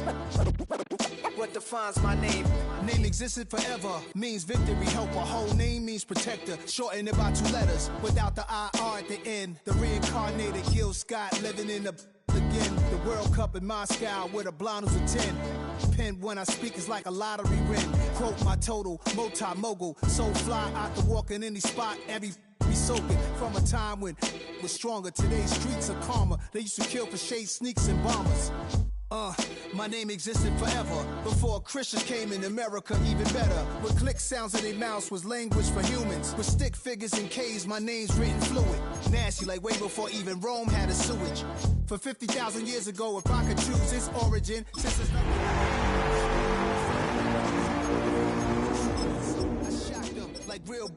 yes. What defines my name? Name existed forever, means victory, helper. Whole name means protector, shorten it by 2 letters. Without the IR at the end, the reincarnated Gil Scott living in the again. The World Cup in Moscow with a blind who's a 10. Pen when I speak is like a lottery win. Quote my total, multi-mogul. So fly out to walk in any spot, every be soaking from a time when was stronger. Today's streets are calmer. They used to kill for shade sneaks and bombers. My name existed forever before Christians came in America, even better. With click sounds in their mouths was language for humans. With stick figures and K's, my name's written fluid. Nasty like way before even Rome had a sewage. For 50,000 years ago, if I could choose its origin, since it's not... I shot them like real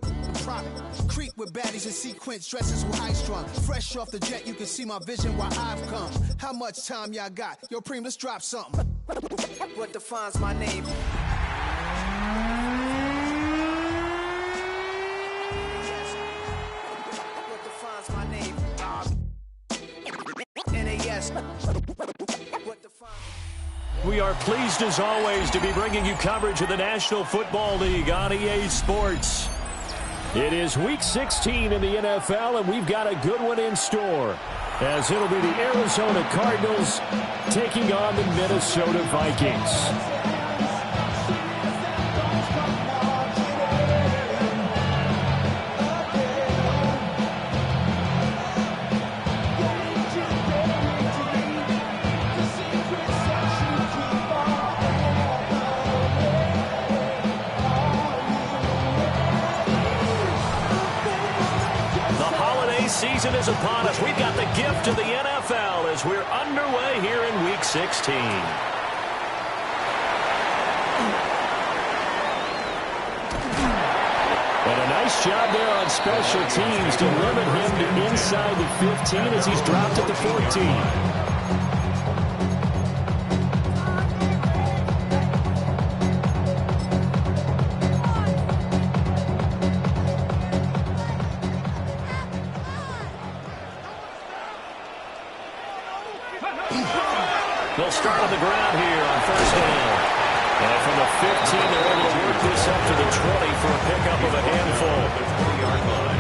prop. Creek with baddies and sequence dresses with high strung. Fresh off the jet, you can see my vision where I've come. How much time y'all got? Yo, Preem, let's drop something. What defines my name? What defines my name? NAS. What defines... We are pleased as always to be bringing you coverage of the National Football League on EA Sports. It is Week 16 in the NFL, and we've got a good one in store, as it'll be the Arizona Cardinals taking on the Minnesota Vikings. Season is upon us. We've got the gift of the NFL as we're underway here in Week 16. And a nice job there on special teams to limit him to inside the 15 as he's dropped at the 14. They'll start on the ground here on first down. And from the 15, they're able to work this up to the 20 for a pickup of a handful.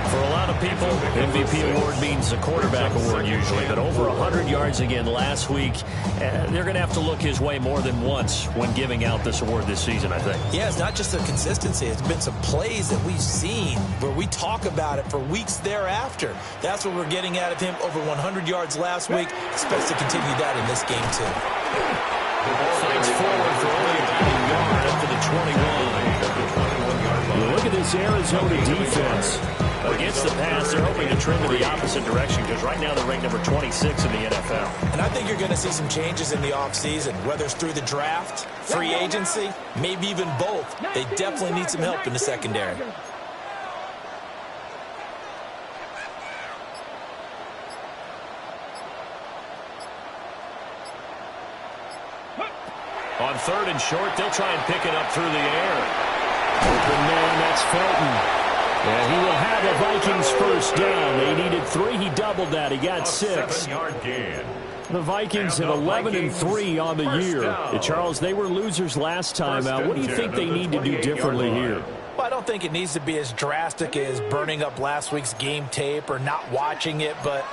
For a lot of people, MVP award means a quarterback award usually, but over 100 yards again last week. They're going to have to look his way more than once when giving out this award this season, I think. Yeah, it's not just the consistency. It's been some plays that we've seen where we talk about it for weeks thereafter. That's what we're getting out of him. Over 100 yards last week. Expects to continue that in this game, too. Fights forward for only about a yard up to the 21. You look at this Arizona defense. Against the pass, they're hoping to trend to the opposite direction because right now they're ranked number 26 in the NFL. And I think you're going to see some changes in the offseason, whether it's through the draft, free agency, maybe even both. They definitely need some help in the secondary. On third and short, they'll try and pick it up through the air. Open man, that's Felton. And he will have a Vikings first down. They needed 3. He doubled that. He got 6. The Vikings at 11-3 on the year. Charles, they were losers last time out. What do you think they need to do differently here? Well, I don't think it needs to be as drastic as burning up last week's game tape or not watching it, but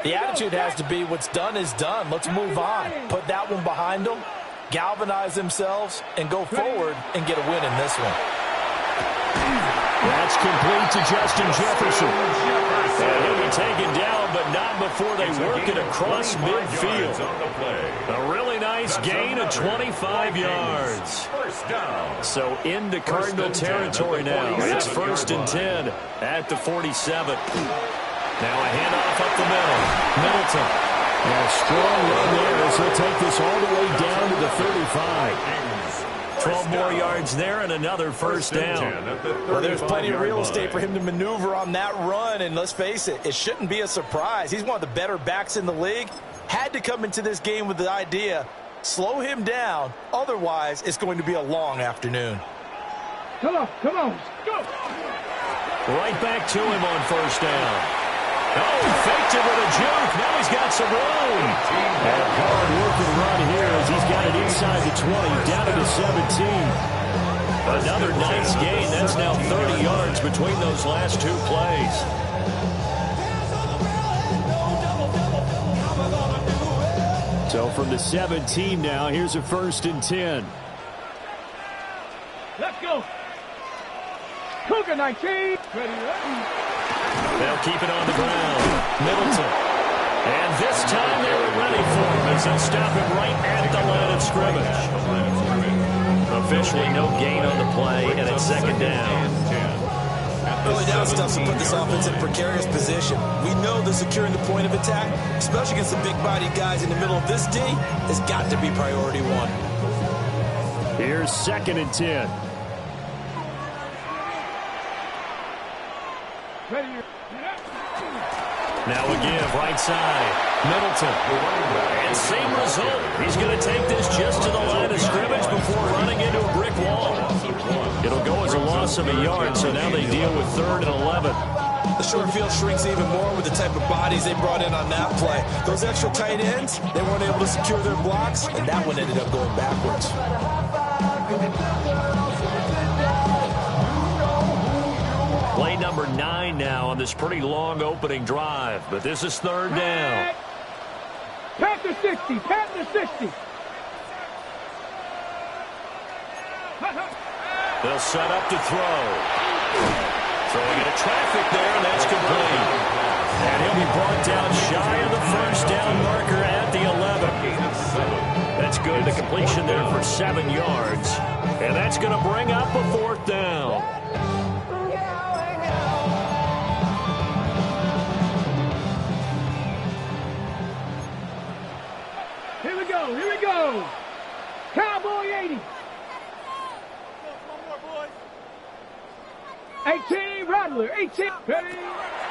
the attitude has to be what's done is done. Let's move on. Put that one behind them, galvanize themselves, and go forward and get a win in this one. That's complete to Justin Jefferson. And he'll be taken down, but not before they work it across midfield. A really nice gain of 25 yards. So into Cardinal territory now. It's 1st and 10 at the 47. Now a handoff up the middle. Middleton. And a strong run there as he'll take this all the way down to the 35. 12 more yards there and another first down. Well, there's plenty of real estate for him to maneuver on that run, and let's face it, it shouldn't be a surprise. He's one of the better backs in the league. Had to come into this game with the idea, slow him down, otherwise it's going to be a long afternoon. Come on, go! Right back to him on first down. Oh, faked it with a juke. Now he's got some room. And hard work can run here as he's got it inside the 20, down to the 17. Another nice gain. That's now 30 yards between those last two plays. So from the 17 now, here's a 1st and 10. Let's go. Cougar 19. Ready. They'll keep it on the ground. Middleton. And this time they were ready for him as they'll stop him right at the line of scrimmage. Officially no gain on the play, and it's 2nd down. Early down stuff to put this offense in a precarious position. We know that securing the point of attack, especially against the big-bodied guys in the middle of this D, has got to be priority one. Here's 2nd and 10. Ready. Now a give, right side. Middleton. And same result. He's going to take this just to the line of scrimmage before running into a brick wall. It'll go as a loss of a yard, so now they deal with 3rd and 11. The short field shrinks even more with the type of bodies they brought in on that play. Those extra tight ends, they weren't able to secure their blocks, and that one ended up going backwards. Play number 9 now on this pretty long opening drive, but this is 3rd down. Panther 60. Panther 60. They'll set up to throw. Throwing into traffic there, and that's complete. And he'll be brought down shy of the 1st down marker at the 11. That's good. The completion there for 7 yards. And that's going to bring up a 4th down. Here we go. Here we go. Cowboy 80. 18, Rattler, 18. Ready.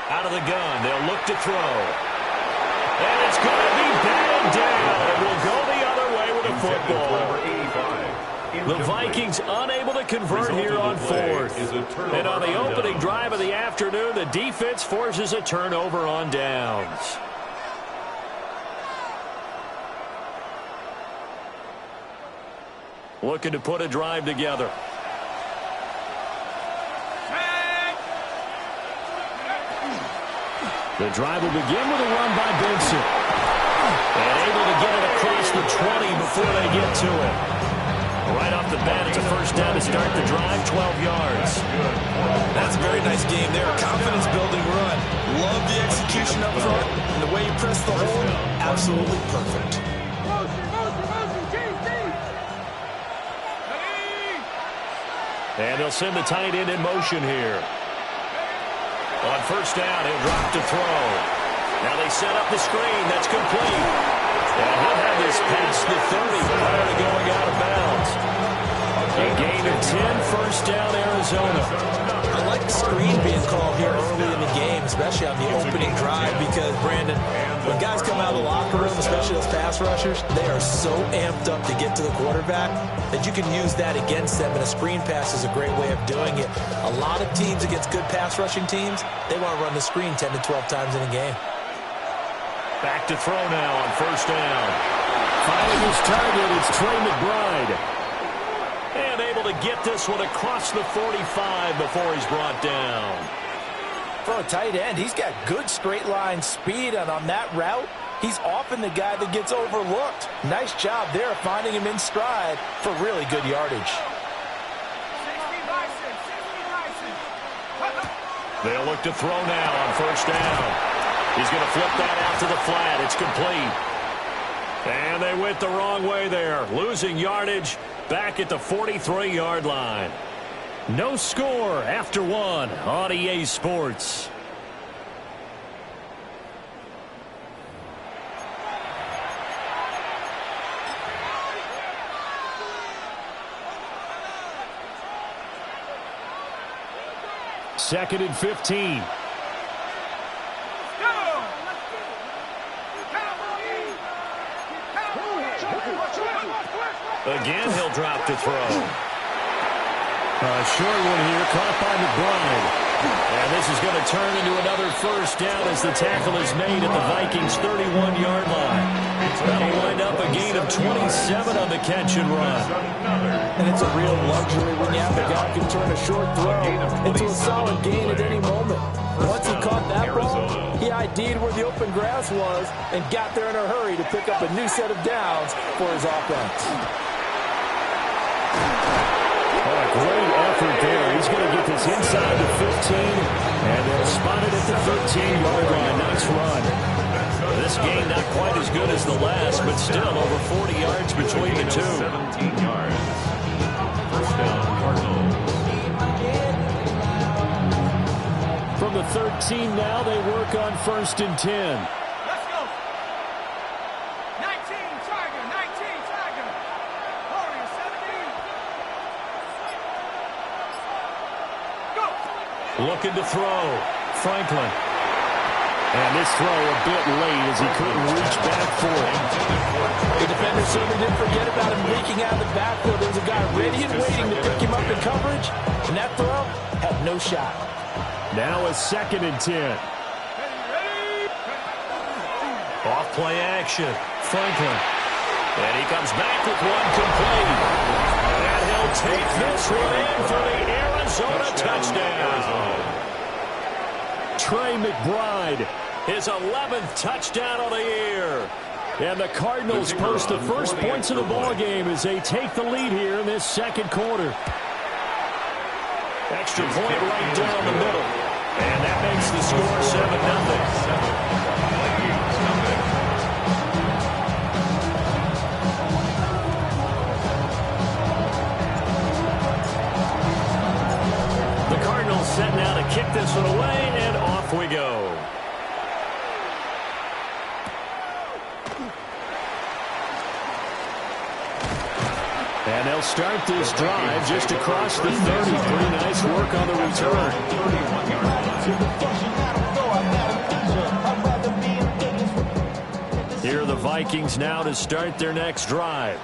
Out of the gun, they'll look to throw. And it's going to be batted down. It will go the other way with a football. The Vikings unable to convert here on 4th. And on the opening drive of the afternoon, the defense forces a turnover on downs. Looking to put a drive together. The drive will begin with a run by Benson. And able to get it across the 20 before they get to it. Right off the bat, it's a 1st down to start the drive, 12 yards. That's a very nice game there. Confidence-building run. Love the execution up front. And the way you press the hole, absolutely perfect. And they'll send the tight end in motion here. On 1st down, he'll drop to throw. Now they set up the screen. That's complete. And he'll have this past the 30 prior to going out of bounds. A gain of 10, 1st down, Arizona. I like the screen being called here early in the game, especially on the opening drive, because, Brandon, when guys come out of the locker room, especially those pass rushers, they are so amped up to get to the quarterback that you can use that against them, and a screen pass is a great way of doing it. A lot of teams against good pass rushing teams, they want to run the screen 10 to 12 times in a game. Back to throw now on 1st down. Finding his target, it's Trey McBride. And able to get this one across the 45 before he's brought down. For a tight end, he's got good straight line speed, and on that route, he's often the guy that gets overlooked. Nice job there finding him in stride for really good yardage. They'll look to throw now on 1st down. He's going to flip that out to the flat. It's complete. And they went the wrong way there, losing yardage back at the 43-yard line. No score after 1 on EA Sports. Second and 15. Again, he'll drop to throw. Short one here, caught by McBride. And this is going to turn into another 1st down as the tackle is made at the Vikings' 31-yard line. That'll wind up a gain of and 27 on the catch and run. And it's a real luxury when you have a guy who can turn a short throw into a solid gain at any moment. Once he caught that ball, he ID'd where the open grass was and got there in a hurry to pick up a new set of downs for his offense. Oh, a great effort there. He's going to get this inside the 15, and they'll spot it at the 13-yard line. Nice run. This game not quite as good as the last, but still over 40 yards between the two. 17 yards. First down, Cardinals. From the 13 now, they work on 1st and 10. Let's go. 19, Tiger. 19, Tiger. Warrior, 17. Go. Looking to throw. Franklin. And this throw a bit late as he couldn't reach back for it. The defender certainly didn't forget about him leaking out of the backfield. There was a guy ready and waiting to pick him up in coverage, and that throw had no shot. Now a 2nd and 10. Off play action. Franklin. And he comes back with one complete. And he'll take this one in for the Arizona touchdown. Trey McBride, his 11th touchdown of the year. And the Cardinals post the first points of the ballgame as they take the lead here in this second quarter. Extra point right down the middle. And that makes the score 7-0. Set now to kick this one away, and off we go. And they'll start this drive just across the 30. Pretty nice work on the return. Here are the Vikings now to start their next drive.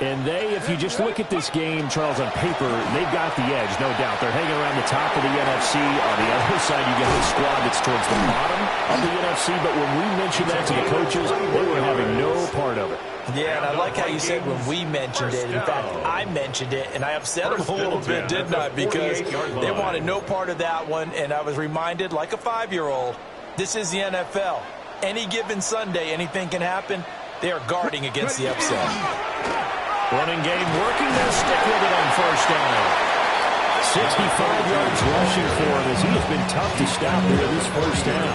And they, if you just look at this game, Charles, on paper, they've got the edge, no doubt. They're hanging around the top of the NFC. On the other side, you get a squad that's towards the bottom of the NFC. But when we mentioned that to the coaches, they were having no part of it. Yeah, and I like how you said when we mentioned it. In fact, I mentioned it, and I upset them a little bit, didn't I? Because they wanted no part of that one, and I was reminded, like a 5-year-old, this is the NFL. Any given Sunday, anything can happen. They are guarding against the upset. Running game working. They'll stick with it on first down. 65 yards rushing for him as he has been tough to stop there this first down.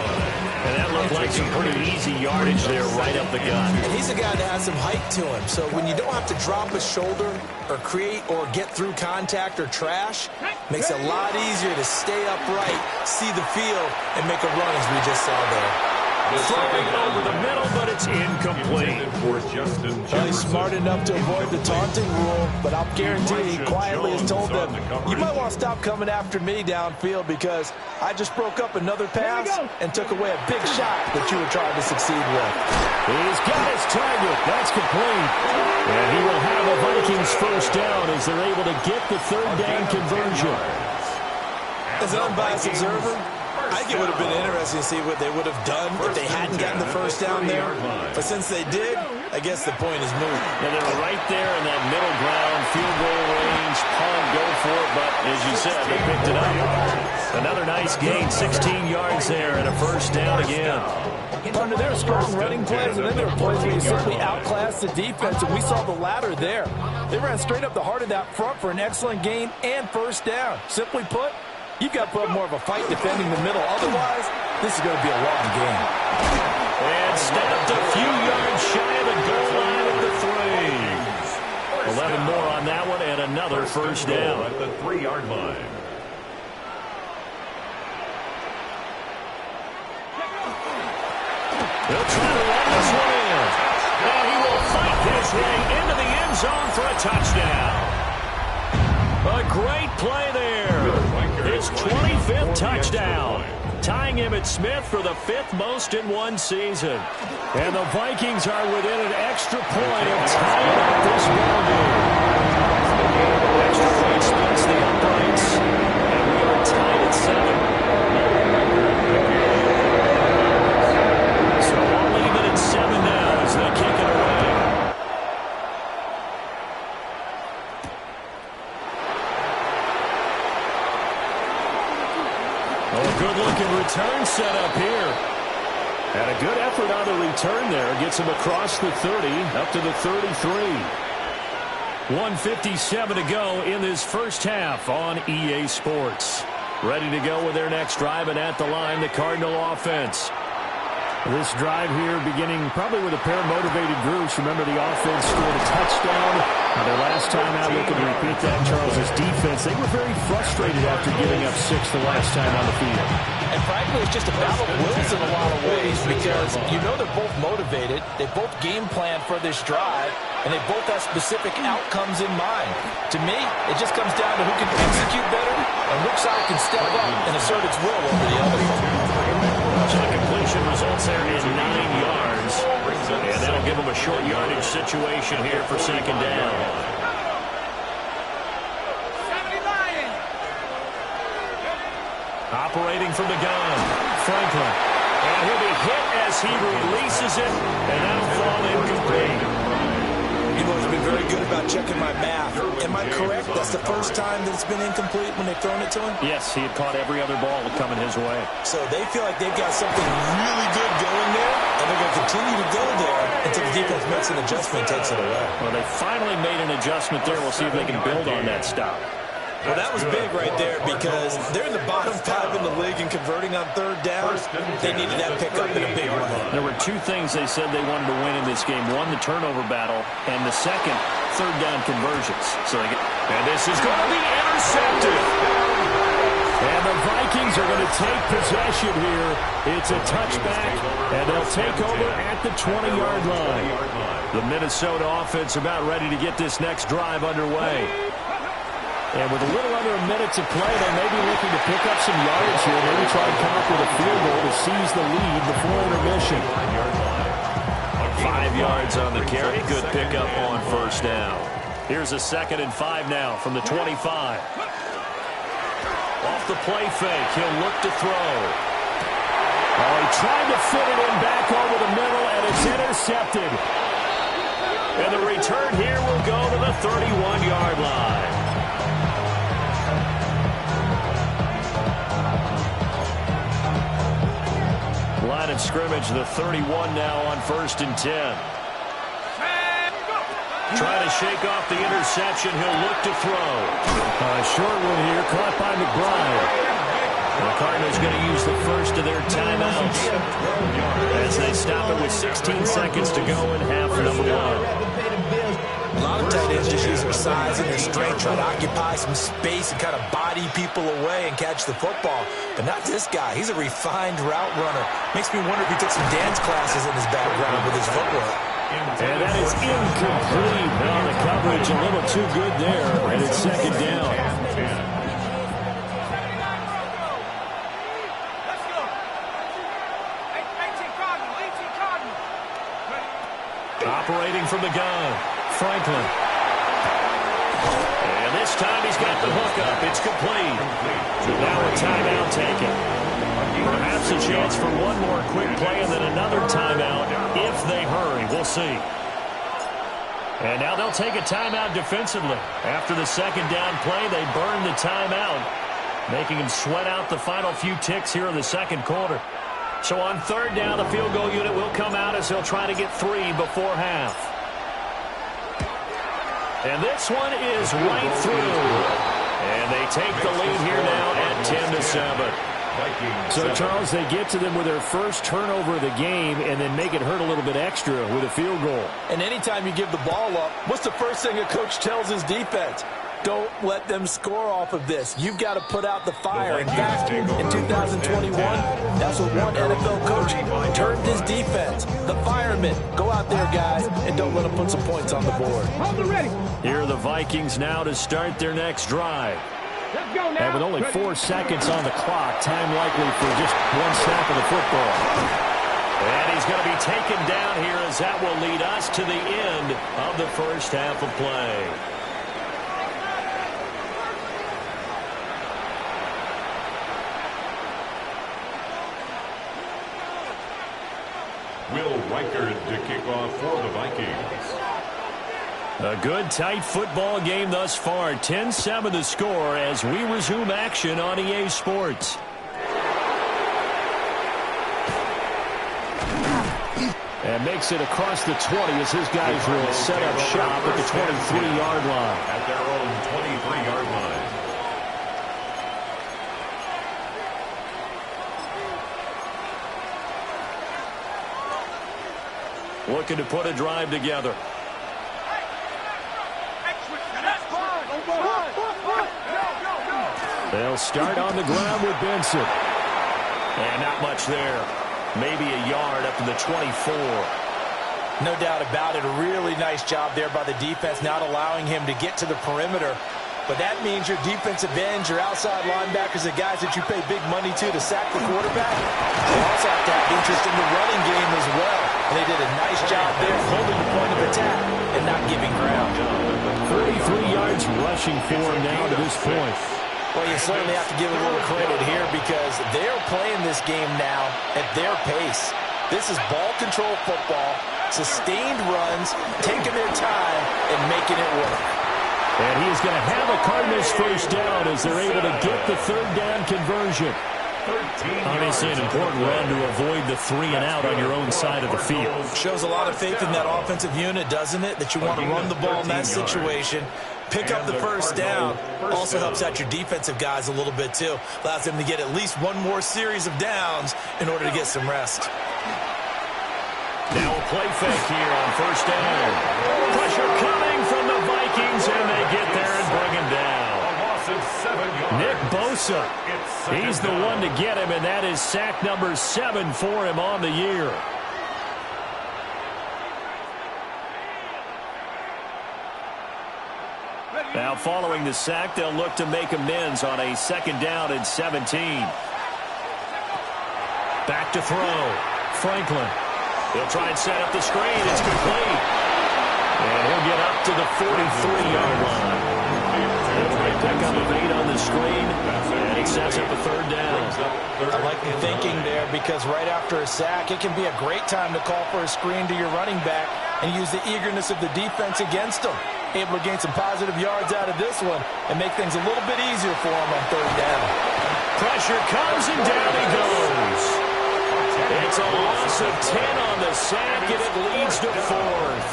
And that looked like some pretty easy yardage there right up the gut. And he's a guy that has some height to him. So when you don't have to drop a shoulder or create or get through contact or trash, makes it a lot easier to stay upright, see the field, and make a run as we just saw there. Throwing over the middle, but it's incomplete. Well, he's smart enough to avoid the taunting rule, but I'll guarantee he quietly has told them, you might want to stop coming after me downfield because I just broke up another pass and took away a big shot that you were trying to succeed with. He's got his target. That's complete. And he will have a Vikings first down as they're able to get the third down conversion. As an unbiased observer, I think it would have been interesting to see what they would have done if they hadn't gotten the first down there. But since they did, I guess the point is moot. And they were right there in that middle ground, field goal range, punt, go for it. But as you said, they picked it up. Another nice gain, 16 yards there and a first down again. Under their strong running plays, and then there were plays where you simply outclassed the defense, and we saw the latter there. They ran straight up the heart of that front for an excellent gain and first down. Simply put, you've got to put up more of a fight defending the middle. Otherwise, this is going to be a long game. And stepped a few yards shy of the goal line at the 3. 11 more on that one and another first down. At the 3-yard line. He'll try to run this one in. And he will fight his way into the end zone for a touchdown. A great play there. His 25th touchdown. Tying Emmitt Smith for the 5th most in one season. And the Vikings are within an extra point of tying up this ballgame. Extra point splits the uprights. And we are tied at 7. So we'll leave it at 7 now as they kick it away. return set up here. And a good effort on the return there. Gets him across the 30, up to the 33. 1:57 to go in this first half on EA Sports. Ready to go with their next drive, and at the line, the Cardinal offense. This drive here beginning probably with a pair of motivated groups. Remember, the offense scored a touchdown. Their last time out, looking to repeat that. Charles's defense, they were very frustrated after giving up 6 the last time on the field. And frankly, it's just a battle of wills in a lot of ways because you know they're both motivated. They both game plan for this drive, and they both have specific outcomes in mind. To me, it just comes down to who can execute better and which side can step up and assert its will over the other. So the completion results there in 9 yards. And that'll give them a short yardage situation here for second down. Operating from the gun, Franklin. And he'll be hit as he releases it, and that'll fall incomplete. You've always been very good about checking my math. Am I correct? That's the first time that it's been incomplete when they've thrown it to him? Yes, he had caught every other ball coming his way. So they feel like they've got something really good going there, and they're going to continue to go there until the defense makes an adjustment and takes it away. Well, they finally made an adjustment there. We'll see if they can build on that stop. Well, that was big right there because they're in the bottom 5 in the league and converting on third down. They needed that pickup in a big way. There were 2 things they said they wanted to win in this game. One, the turnover battle, and the second, third down conversions. And this is going to be intercepted. And the Vikings are going to take possession here. It's a touchback, and they'll take over at the 20-yard line. The Minnesota offense about ready to get this next drive underway. And with a little under a minute to play, they may be looking to pick up some yardage here. Maybe try and come up with a field goal to seize the lead before intermission. 5 yards on the carry. Good pickup on first down. Here's a 2nd and 5 now from the 25. Off the play fake, he'll look to throw. Oh, he tried to fit it in back over the middle, and it's intercepted. And the return here will go to the 31-yard line. Line of scrimmage, the 31 now on 1st and 10. Trying to shake off the interception. He'll look to throw. Short one here, caught by McBride. The Cardinals going to use the first of their timeouts as they stop it with 16 seconds to go in half number 1. A lot of tight ends just use their size and their strength, try to occupy some space and kind of body people away and catch the football. But not this guy. He's a refined route runner. Makes me wonder if he took some dance classes in his background with his footwork. And that is incomplete. Now the coverage a little too good there, and it's second down. Operating from the gun, Franklin. And this time he's got the hook up. It's complete. Now a timeout taken. Perhaps a chance for one more quick play and then another timeout if they hurry. We'll see. And now they'll take a timeout defensively. After the second down play, they burn the timeout, making them sweat out the final few ticks here in the second quarter. So on third down, the field goal unit will come out as they'll try to get 3 before half. And this one is right through. And they take the lead here now at 10-7. So, Charles, they get to them with their first turnover of the game and then make it hurt a little bit extra with a field goal. And anytime you give the ball up, what's the first thing a coach tells his defense? Don't let them score off of this. You've got to put out the fire. In fact, in 2021, that's what one NFL coach termed his defense. The firemen. Go out there, guys, and don't let them put some points on the board. Here are the Vikings now to start their next drive. Let's go now. And with only 4 seconds on the clock, time likely for just one snap of the football. And he's going to be taken down here as that will lead us to the end of the first half of play. Will Reichard to kick off for the Vikings. A good, tight football game thus far. 10-7 the score as we resume action on EA Sports. And makes it across the 20 as his guys will set up shop at the 23-yard line. At their own 23-yard line. Looking to put a drive together. They'll start on the ground with Benson. And not much there. Maybe a yard up to the 24. No doubt about it. A really nice job there by the defense, not allowing him to get to the perimeter. But that means your defensive ends, your outside linebackers, the guys that you pay big money to sack the quarterback, they also have to have interest in the running game as well. And they did a nice job there holding the point of attack and not giving ground. 33 yards rushing for him now to this point. Well, you certainly have to give a little credit here because they're playing this game now at their pace. This is ball control football, sustained runs, taking their time, and making it work. And he is going to have a Cardinals first down as they're able to get the third down conversion. Obviously an important run to avoid the 3 and out on your own side of the field. Shows a lot of faith in that offensive unit, doesn't it? That you want to run the ball in that situation. Pick up the first down. Also helps out your defensive guys a little bit, too. Allows them to get at least one more series of downs in order to get some rest. Now a play fake here on first down. Pressure coming from the Vikings, and they get there and bring him down. Nick Bosa, he's the one to get him, and that is sack number 7 for him on the year. Now following the sack, they'll look to make amends on a 2nd down and 17. Back to throw. Franklin. He'll try and set up the screen. It's complete. And he'll get up to the 43-yard line. Great pickup of 8 on the screen. And he sets up a 3rd down. I like the thinking there because right after a sack, it can be a great time to call for a screen to your running back and use the eagerness of the defense against them. Able to gain some positive yards out of this one and make things a little bit easier for him on 3rd down. Pressure comes and down he goes. It's a loss of 10 on the sack, and it leads to 4th.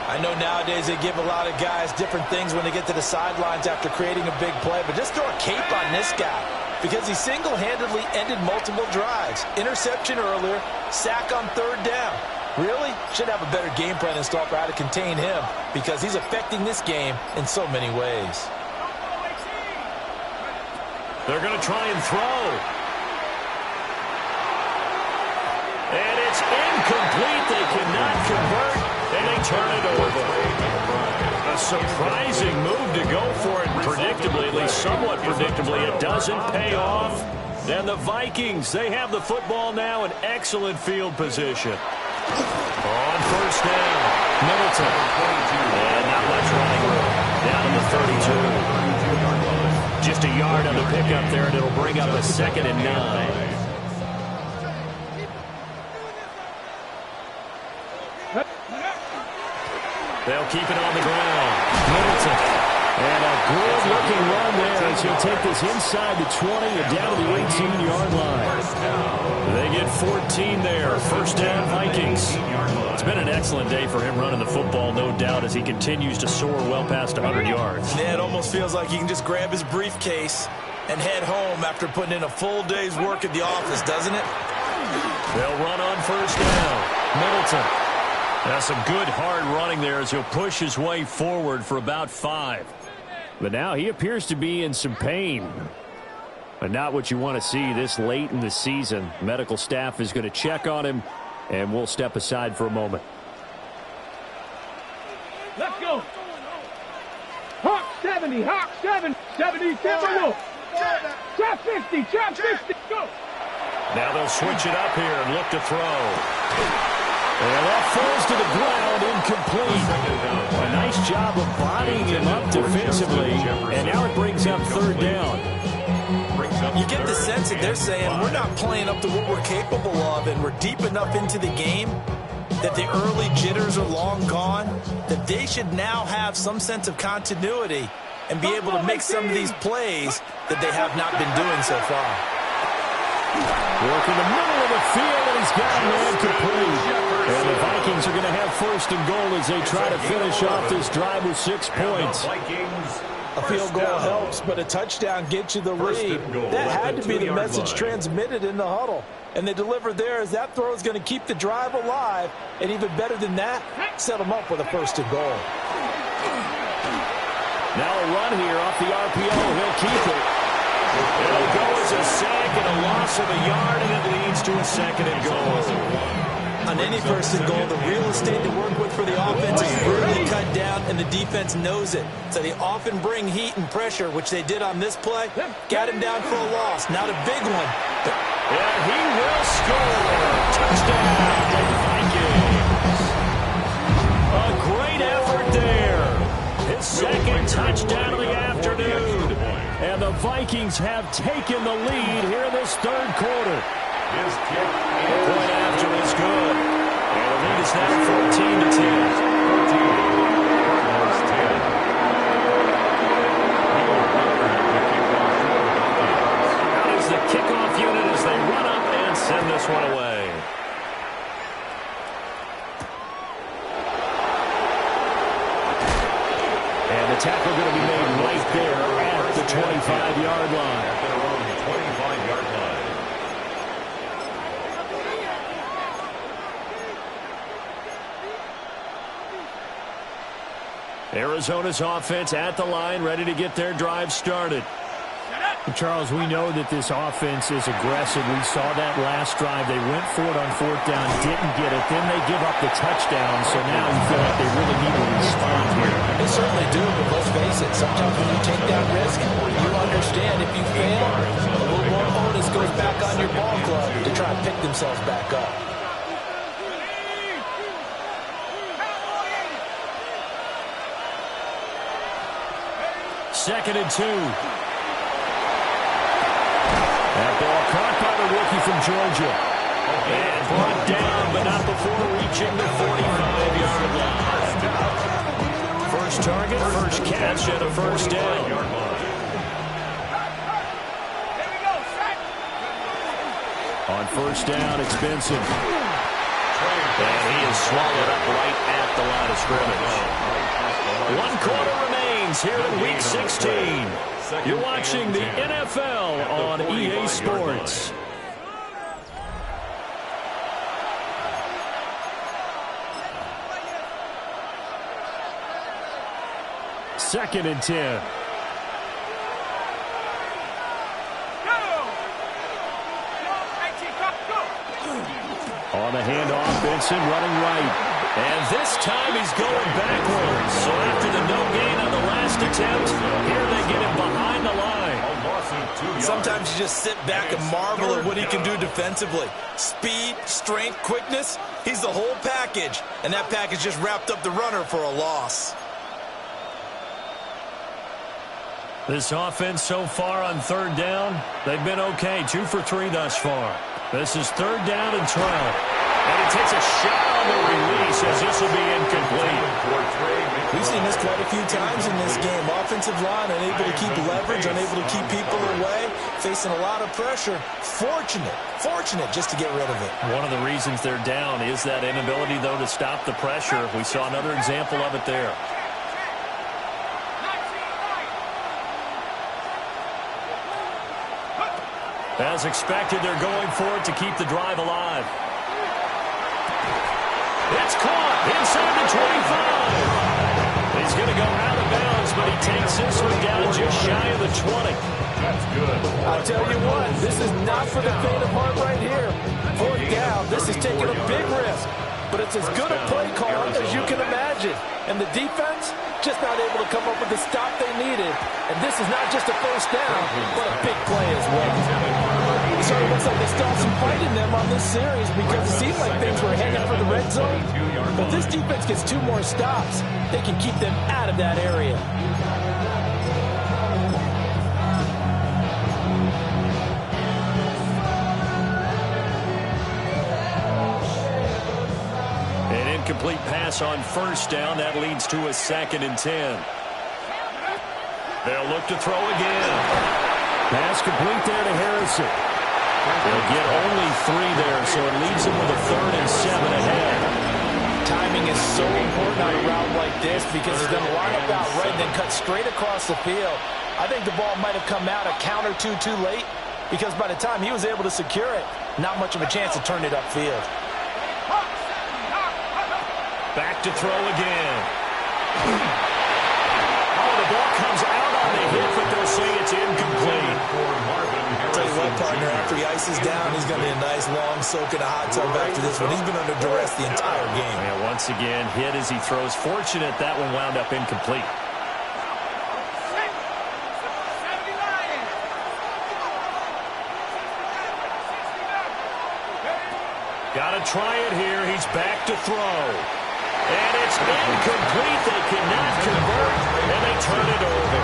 I know nowadays they give a lot of guys different things when they get to the sidelines after creating a big play, but just throw a cape on this guy because he single-handedly ended multiple drives. Interception earlier, sack on 3rd down. Really should have a better game plan installed for how to contain him because he's affecting this game in so many ways. They're going to try and throw. And it's incomplete. They cannot convert, and they turn it over. A surprising move to go for it, predictably, at least somewhat predictably. It doesn't pay off. And the Vikings, they have the football now in excellent field position. On first down, Middleton. And not much running room. Down to the 32. Just a yard on the pickup there, and it'll bring up a 2nd and 9. They'll keep it on the ground. Middleton. And a good-looking run there as he'll take this inside the 20 and down to the 18-yard line. They get 14 there. First down, Vikings. It's been an excellent day for him running the football, no doubt, as he continues to soar well past 100 yards. Yeah, it almost feels like he can just grab his briefcase and head home after putting in a full day's work at the office, doesn't it? They'll run on first down. Middleton. That's some good hard running there as he'll push his way forward for about 5. But now he appears to be in some pain. But not what you want to see this late in the season. Medical staff is going to check on him, and we'll step aside for a moment. Let's go. Hawk 70, Hawk 7, 70, Timberwolf. Trap 50, trap 50, go. Now they'll switch it up here and look to throw. And that falls to the ground, incomplete. A nice job of bodying him up defensively, and now it brings up 3rd down. You get the sense that they're saying we're not playing up to what we're capable of, and we're deep enough into the game that the early jitters are long gone, that they should now have some sense of continuity and be able to make some of these plays that they have not been doing so far. Work in the middle of the field, and he's got a man complete. And the Vikings are going to have first and goal as they try to finish off this drive with 6 points. A field goal helps, but a touchdown gets you the lead. That had to be the message transmitted in the huddle. And they delivered there as that throw is going to keep the drive alive. And even better than that, set them up with a first and goal. Now a run here off the RPO. He'll keep it. It'll go as a sack and a loss of a yard, and it leads to a second and goal. On any first and goal, the real estate to work with for the offense is really cut down, and the defense knows it. So they often bring heat and pressure, which they did on this play. Got him down for a loss. Not a big one. And he will score. Touchdown, Vikings. A great effort there. His second touchdown of the afternoon. And the Vikings have taken the lead here in this third quarter. Point after is good. And the lead is now 14-10. That is the kickoff unit as they run up and send this one away. And the tackle going to be made right there at the 25-yard line. At their own 25-yard line. Arizona's offense at the line, ready to get their drive started. Charles, we know that this offense is aggressive. We saw that last drive. They went for it on fourth down, didn't get it. Then they give up the touchdown, so now you feel like they really need to respond here. They certainly do, but let's face it, sometimes when you take that risk, you understand if you fail, a little more onus goes back on your ball club to try and pick themselves back up. Second and 2. That ball caught by the rookie from Georgia. And brought down, but not before reaching the 45-yard line. First target, first catch, and a first down. On first down, it's Benson. And he is swallowed up right at the line of scrimmage. 1 quarter remains here in Week 16. You're watching the NFL on EA Sports. Second and 10. On the handoff, Benson running right. And this time he's going backwards. So after the no gain on the last attempt, here they get him behind the line. Sometimes you just sit back and marvel at what he can do defensively. Speed, strength, quickness, he's the whole package. And that package just wrapped up the runner for a loss. This offense so far on third down, they've been okay. 2 for 3 thus far. This is third down and 12. And he takes a shot on the release as this will be incomplete. We've seen this quite a few times in this game. Offensive line unable to keep leverage, unable to keep people away, facing a lot of pressure. Fortunate just to get rid of it. One of the reasons they're down is that inability, though, to stop the pressure. We saw another example of it there. As expected, they're going for it to keep the drive alive. It's caught inside the 25. He's going to go out of bounds, but he takes this one down just shy of the 20. That's good. I'll tell you what, this is not for the faint of heart right here. Fourth down, this is taking a big risk. But it's as good a play call as you can imagine. And the defense just not able to come up with the stop they needed. And this is not just a first down, but a big play as well. It sort of looks like they still have some fight in them on this series because it seemed like things were headed for the red zone. But this defense gets 2 more stops. They can keep them out of that area. Incomplete pass on first down. That leads to a second and 10. They'll look to throw again. Pass complete there to Harrison. They'll get only 3 there, so it leaves them with a 3rd and 7 ahead. Timing is so important on a route like this because he's going to line up out right and then cut straight across the field. I think the ball might have come out a count or two too late because by the time he was able to secure it, not much of a chance to turn it upfield. Back to throw again. Oh, the ball comes out on the hit, but they'll say it's incomplete. Tell you what, partner, after he ices down, he's going to be a nice long soak in a hot tub after this one. He's been under duress the entire game. And once again, hit as he throws. Fortunate that one wound up incomplete. Got to try it here. He's back to throw. And it's incomplete. They cannot convert, and they turn it over.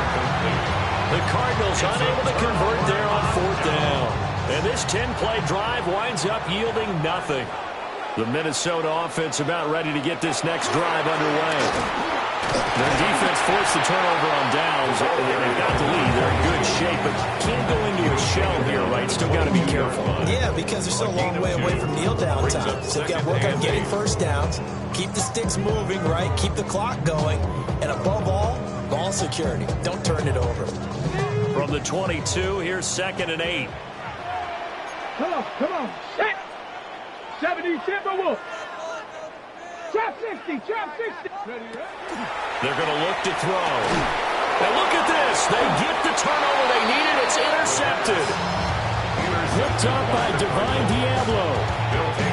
The Cardinals unable to convert there on 4th down. And this 10-play drive winds up yielding nothing. The Minnesota offense about ready to get this next drive underway. Their defense forced the turnover on downs. They've got the lead. They're in good shape, but can't go into a shell here, right? Still got to be careful. Yeah, because they're still a long way away from kneel down time. So they've got to work on getting first downs, keep the sticks moving, right? Keep the clock going. And above all, ball security. Don't turn it over. From the 22, here's 2nd and 8. Come on, set. 70 Timberwolves. Trap 60, trap 60. They're going to look to throw. And look at this. They get the turnover they needed. It's intercepted. Picked up by Divine Diablo.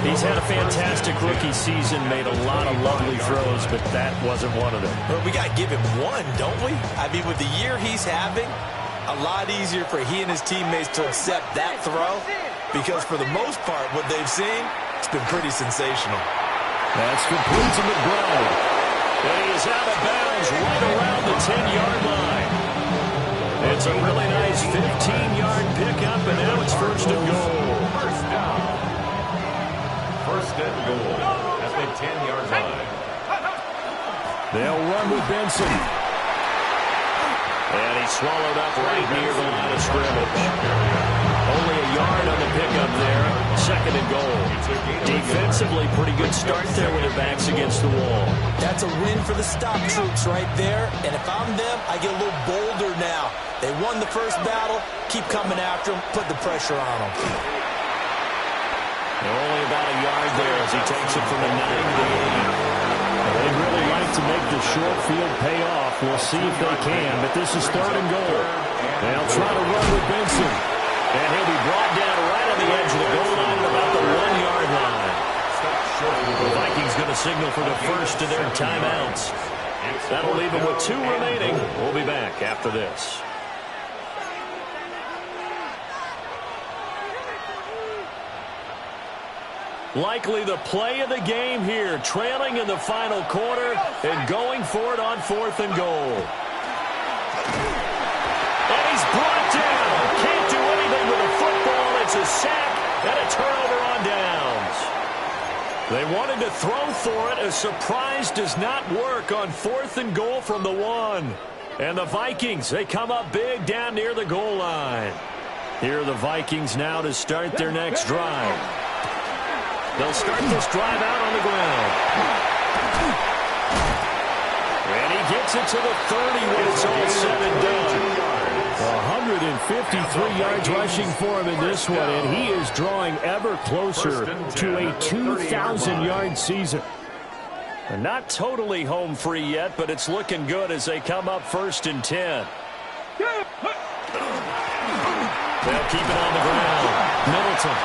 He's had a fantastic rookie season, made a lot of lovely throws, but that wasn't one of them. But we got to give him one, don't we? I mean, with the year he's having, a lot easier for he and his teammates to accept that throw because for the most part, what they've seen, it's been pretty sensational. That's complete to McBride. And he is out of bounds right around the 10-yard line. It's a really nice 15-yard pickup, and now it's 1st and goal. First down. 1st and goal at the 10-yard line. They'll run with Benson. And he's swallowed up right near the line of scrimmage. Only a yard on the pickup there. 2nd and goal. Defensively, pretty good start there with their backs against the wall. That's a win for the stop troops right there. And if I'm them, I get a little bolder now. They won the first battle. Keep coming after them. Put the pressure on them. Only about a yard there as he takes it from the 9 to the 8. They'd really like to make the short field pay off. We'll see if they can, but this is 3rd and goal. They'll try to run with Benson. And he'll be brought down right on the edge of the goal line at about the 1-yard line. The Vikings going to signal for the first of their timeouts. That'll leave them with 2 remaining. We'll be back after this. Likely the play of the game here, trailing in the final quarter and going for it on 4th and goal. And he's brought down. Can't do anything with a football. It's a sack and a turnover on downs. They wanted to throw for it. A surprise does not work on 4th and goal from the 1. And the Vikings, they come up big down near the goal line. Here are the Vikings now to start their next drive. They'll start this drive out on the ground. And he gets it to the 30 when it's all said and done. 153 yards rushing for him in this one, and he is drawing ever closer to a 2,000-yard season. They're not totally home free yet, but it's looking good as they come up 1st and 10. They'll keep it on the ground. Middleton.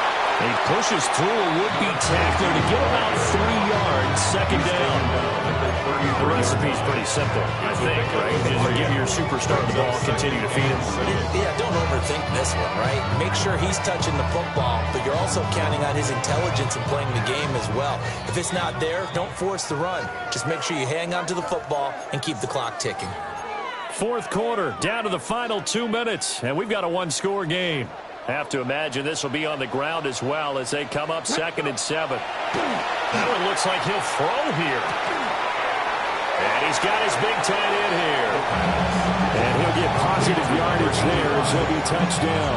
He pushes through a would-be tackler to get about 3 yards, 2nd down. The recipe's pretty simple, I think, right? Just give your superstar the ball, continue to feed him. Yeah, don't overthink this one, right? Make sure he's touching the football, but you're also counting on his intelligence in playing the game as well. If it's not there, don't force the run. Just make sure you hang on to the football and keep the clock ticking. 4th quarter, down to the final 2 minutes, and we've got a 1-score game. Have to imagine this will be on the ground as well as they come up 2nd and 7. Now it looks like he'll throw here. And he he's got his big tight end here. And he'll get positive yardage there as he'll be touched down.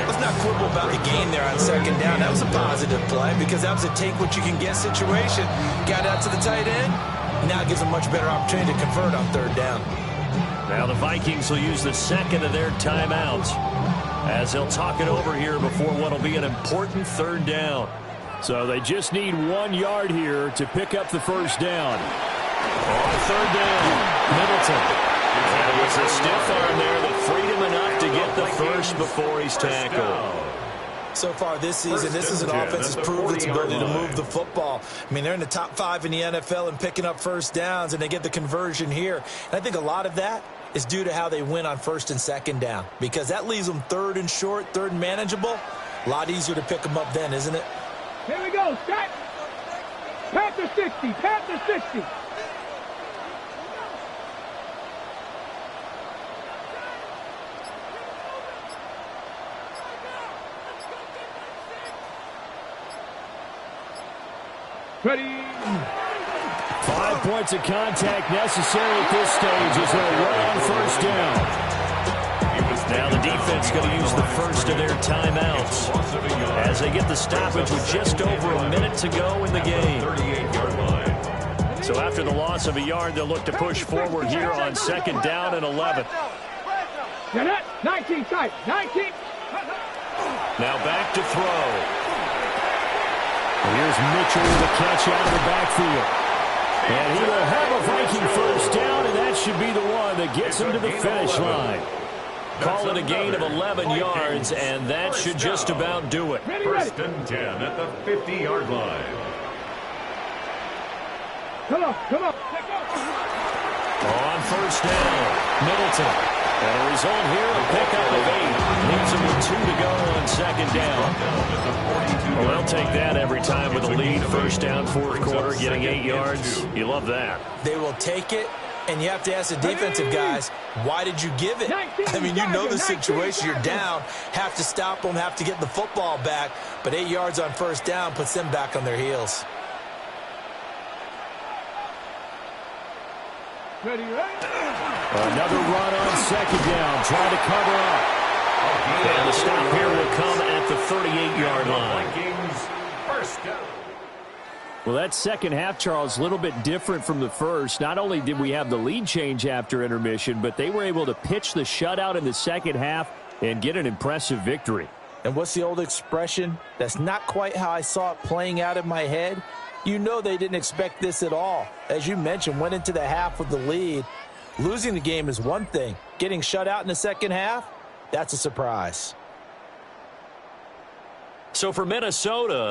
Let's not quibble about the gain there on second down. That was a positive play because that was a take-what-you-can-get situation. Got out to the tight end. Now it gives a much better opportunity to convert on third down. Now the Vikings will use the second of their timeouts as they'll talk it over here before what will be an important third down. So they just need 1 yard here to pick up the first down. On third down, Middleton. And it was a stiff arm there that freed him enough to get the first before he's tackled. So far this season, this is an offense that's proved its ability to move the football. I mean, they're in the top 5 in the NFL in picking up first downs, and they get the conversion here. And I think a lot of that is due to how they win on first and second down, because that leaves them third and short, third and manageable. A lot easier to pick them up then, isn't it? Here we go, Scott. Panther 60, Panther 60. Ready. 5 points of contact necessary at this stage as they'll run on first down. Now the defense going to use the first of their timeouts as they get the stoppage with just over a minute to go in the game. So after the loss of a yard, they'll look to push forward here on second down and 11. 19 tight, 19. Now back to throw. Here's Mitchell with a catch out of the backfield. And he will have a Viking first down, and that should be the one that gets him to the finish line. Call it a gain of 11 yards, and that should just about do it. First and 10 at the 50-yard line. Come on, come on. On first down, Middleton. And a result here, a pickup of 8. Leaves them with 2 to go on second down. Well, they'll take that every time with a lead. First down, fourth quarter, getting 8 yards. You love that. They will take it, and you have to ask the defensive guys, why did you give it? I mean, you know the situation. You're down, have to stop them, have to get the football back. But 8 yards on first down puts them back on their heels. Ready, ready. Another run on second down, trying to cover up. And the stop here will come at the 38-yard line. First down. Well, that second half, Charles, a little bit different from the first. Not only did we have the lead change after intermission, but they were able to pitch the shutout in the second half and get an impressive victory. And what's the old expression? That's not quite how I saw it playing out in my head. You know they didn't expect this at all. As you mentioned, went into the half with the lead. Losing the game is one thing. Getting shut out in the second half, that's a surprise. So for Minnesota,